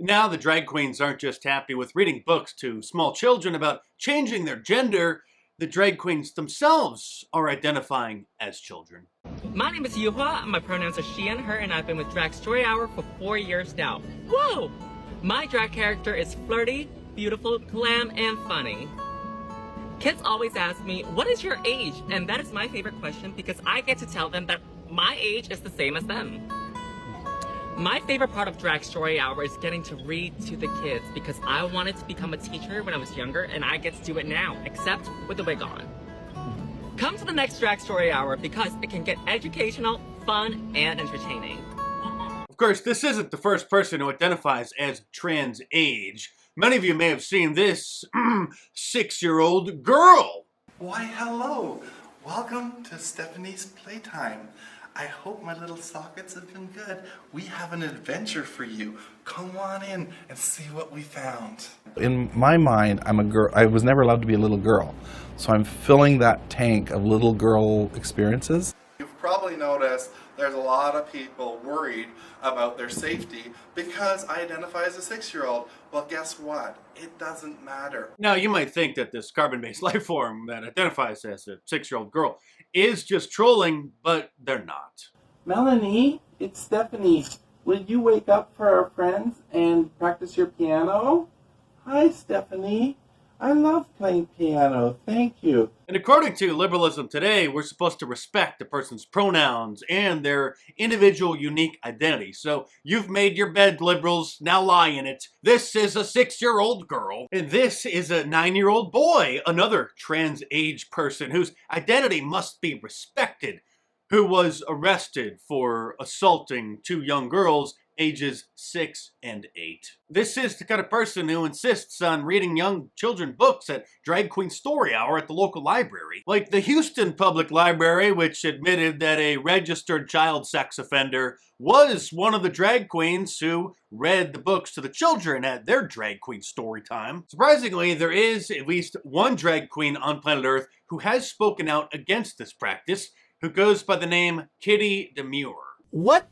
Now the drag queens aren't just happy with reading books to small children about changing their gender, the drag queens themselves are identifying as children. My name is Yuhua, my pronouns are she and her, and I've been with Drag Story Hour for 4 years now. Whoa! My drag character is flirty, beautiful, glam, and funny. Kids always ask me, what is your age? And that is my favorite question because I get to tell them that my age is the same as them. My favorite part of Drag Story Hour is getting to read to the kids because I wanted to become a teacher when I was younger and I get to do it now, except with the wig on. Come to the next Drag Story Hour because it can get educational, fun, and entertaining. Of course, this isn't the first person who identifies as trans age. Many of you may have seen this 6-year-old girl. Why, hello. Welcome to Stephanie's Playtime. I hope my little sockets have been good. We have an adventure for you. Come on in and see what we found. In my mind, I'm a girl. I was never allowed to be a little girl. So I'm filling that tank of little girl experiences. You've probably noticed there's a lot of people worried about their safety because I identify as a 6-year-old. Well, guess what? It doesn't matter. Now, you might think that this carbon-based life form that identifies as a 6-year-old girl is just trolling, but they're not. Melanie, it's Stephanie. Will you wake up for our friends and practice your piano? Hi, Stephanie. I love playing piano. Thank you. And according to liberalism today, we're supposed to respect a person's pronouns and their individual unique identity. So you've made your bed, liberals. Now lie in it. This is a 6-year-old girl. And this is a 9-year-old boy, another trans age person whose identity must be respected, who was arrested for assaulting 2 young girls ages 6 and 8. This is the kind of person who insists on reading young children books at Drag Queen Story Hour at the local library. Like the Houston Public Library, which admitted that a registered child sex offender was one of the drag queens who read the books to the children at their drag queen story time. Surprisingly, there is at least one drag queen on planet Earth who has spoken out against this practice, who goes by the name Kitty Demure. What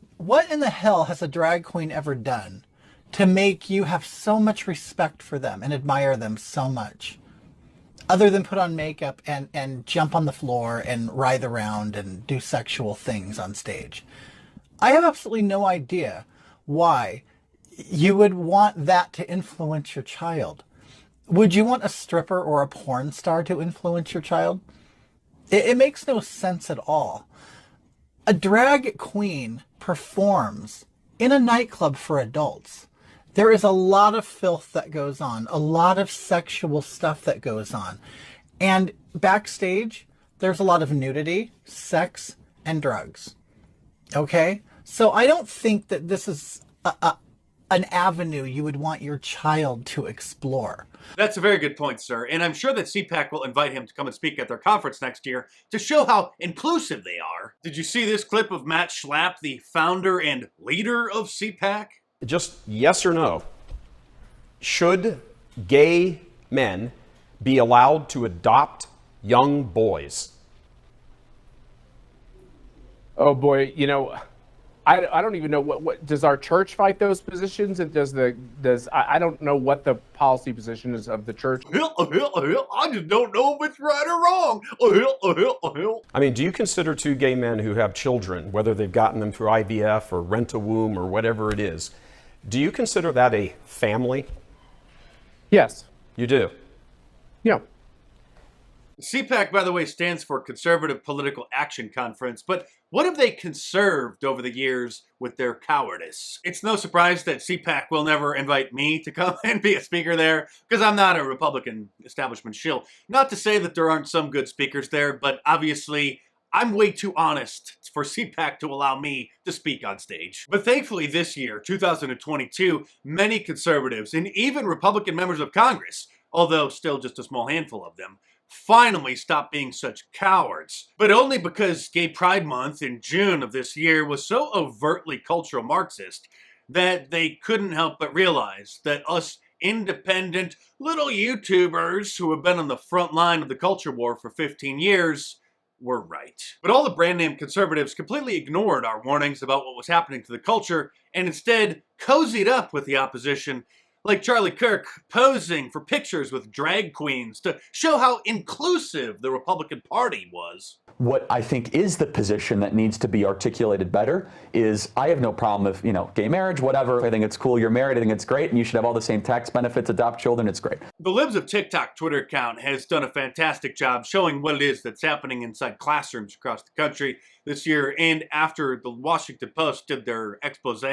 in the hell has a drag queen ever done to make you have so much respect for them and admire them so much? Other than put on makeup and jump on the floor and writhe around and do sexual things on stage. I have absolutely no idea why you would want that to influence your child. Would you want a stripper or a porn star to influence your child? It makes no sense at all. A drag queen performs in a nightclub for adults. There is a lot of filth that goes on, a lot of sexual stuff that goes on. And backstage, there's a lot of nudity, sex, and drugs. Okay? So I don't think that this is an avenue you would want your child to explore. That's a very good point, sir. And I'm sure that CPAC will invite him to come and speak at their conference next year to show how inclusive they are. Did you see this clip of Matt Schlapp, the founder and leader of CPAC? Just yes or no. Should gay men be allowed to adopt young boys? Oh boy, you know, I don't even know what does our church fight those positions, and I don't know what the policy position is of the church. I just don't know if it's right or wrong. I mean, do you consider 2 gay men who have children, whether they've gotten them through IVF or rent-a-womb or whatever it is, do you consider that a family? Yes. You do? Yeah. CPAC, by the way, stands for Conservative Political Action Conference, but what have they conserved over the years with their cowardice? It's no surprise that CPAC will never invite me to come and be a speaker there, because I'm not a Republican establishment shill. Not to say that there aren't some good speakers there, but obviously I'm way too honest for CPAC to allow me to speak on stage. But thankfully this year, 2022, many conservatives and even Republican members of Congress, although still just a small handful of them, finally stop being such cowards. But only because Gay Pride Month in June of this year was so overtly cultural Marxist that they couldn't help but realize that us independent little YouTubers who have been on the front line of the culture war for 15 years were right. But all the brand name conservatives completely ignored our warnings about what was happening to the culture and instead cozied up with the opposition, like Charlie Kirk posing for pictures with drag queens to show how inclusive the Republican Party was. What I think is the position that needs to be articulated better is I have no problem with, gay marriage, whatever. I think it's cool you're married. I think it's great and you should have all the same tax benefits, adopt children. It's great. The Libs of TikTok Twitter account has done a fantastic job showing what it is that's happening inside classrooms across the country this year. And after the Washington Post did their expose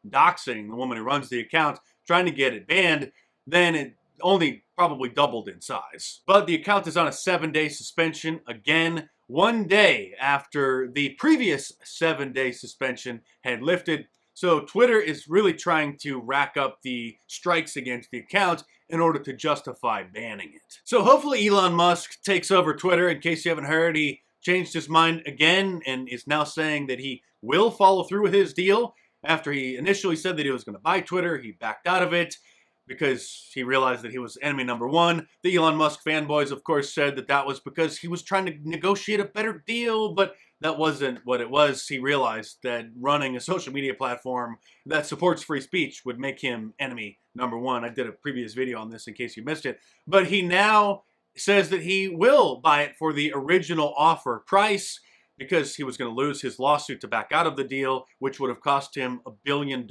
doxing the woman who runs the account, trying to get it banned, then it only probably doubled in size. But the account is on a 7-day suspension again, 1 day after the previous 7-day suspension had lifted. So Twitter is really trying to rack up the strikes against the account in order to justify banning it. So hopefully Elon Musk takes over Twitter. In case you haven't heard, he changed his mind again and is now saying that he will follow through with his deal. After he initially said that he was going to buy Twitter, he backed out of it because he realized that he was enemy number one. The Elon Musk fanboys, of course, said that that was because he was trying to negotiate a better deal, but that wasn't what it was. He realized that running a social media platform that supports free speech would make him enemy number one. I did a previous video on this in case you missed it. But he now says that he will buy it for the original offer price because he was going to lose his lawsuit to back out of the deal, which would have cost him $1 billion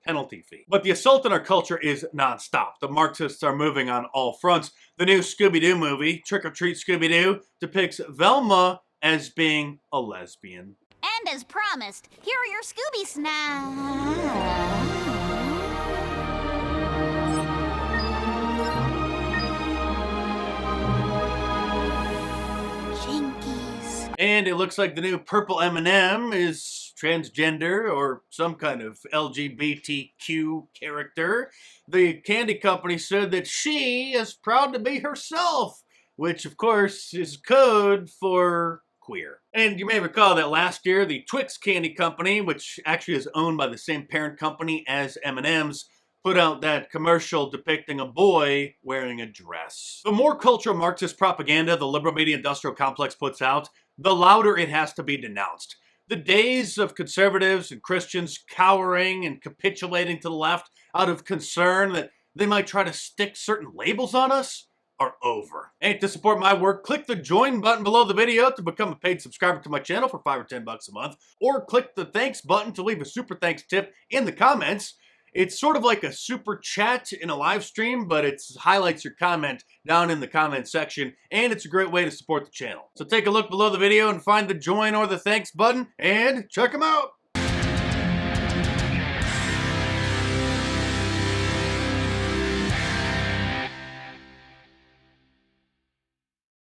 penalty fee. But the assault on our culture is nonstop. The Marxists are moving on all fronts. The new Scooby-Doo movie, Trick or Treat Scooby-Doo, depicts Velma as being a lesbian. And as promised, here are your Scooby snacks. And it looks like the new purple M&M is transgender or some kind of LGBTQ character. The candy company said that she is proud to be herself, which of course is code for queer. And you may recall that last year, the Twix candy company, which actually is owned by the same parent company as M&M's, put out that commercial depicting a boy wearing a dress. The more cultural Marxist propaganda the liberal media industrial complex puts out, the louder it has to be denounced. The days of conservatives and Christians cowering and capitulating to the left out of concern that they might try to stick certain labels on us are over. And to support my work, click the join button below the video to become a paid subscriber to my channel for $5 or $10 a month, or click the thanks button to leave a super thanks tip in the comments. It's sort of like a super chat in a live stream, but it highlights your comment down in the comment section, and it's a great way to support the channel. So take a look below the video and find the join or the thanks button, and check them out.